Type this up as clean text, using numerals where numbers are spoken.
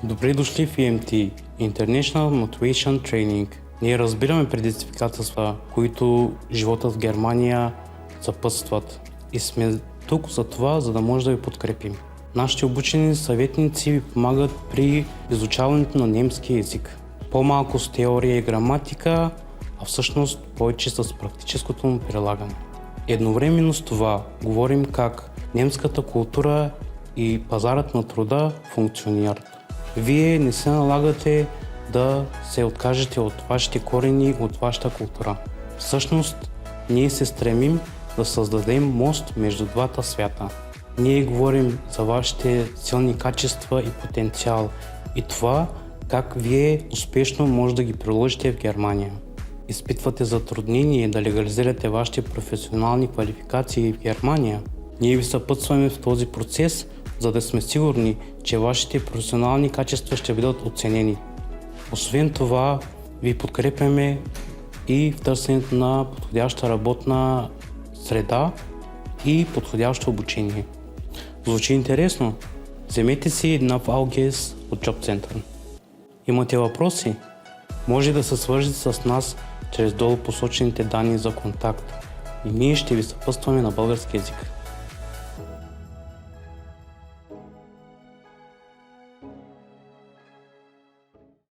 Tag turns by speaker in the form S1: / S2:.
S1: Добре дошли в EMT International Motivation Training. Ние разбираме предизвикателства, които животът в Германия съпътстват и сме тук за това, за да може да ви подкрепим. Нашите обучени съветници ви помагат при изучаването на немски език. По-малко с теория и граматика, а всъщност повече с практическото му прилагане. Едновременно с това говорим как немската култура и пазарът на труда функционират. Вие не се налагате да се откажете от вашите корени, от вашата култура. Всъщност, ние се стремим да създадем мост между двата свята. Ние говорим за вашите силни качества и потенциал и това как вие успешно може да ги приложите в Германия. Изпитвате затруднение да легализирате вашите професионални квалификации в Германия. Ние ви съпътстваме в този процес, за да сме сигурни, че вашите професионални качества ще бъдат оценени. Освен това, ви подкрепяме и в търсенето на подходяща работна среда и подходящо обучение. Звучи интересно? Вземете си една Валгес от Job Center. Имате въпроси? Може да се свържете с нас чрез долу посочените данни за контакт и ние ще ви съпътстваме на български език.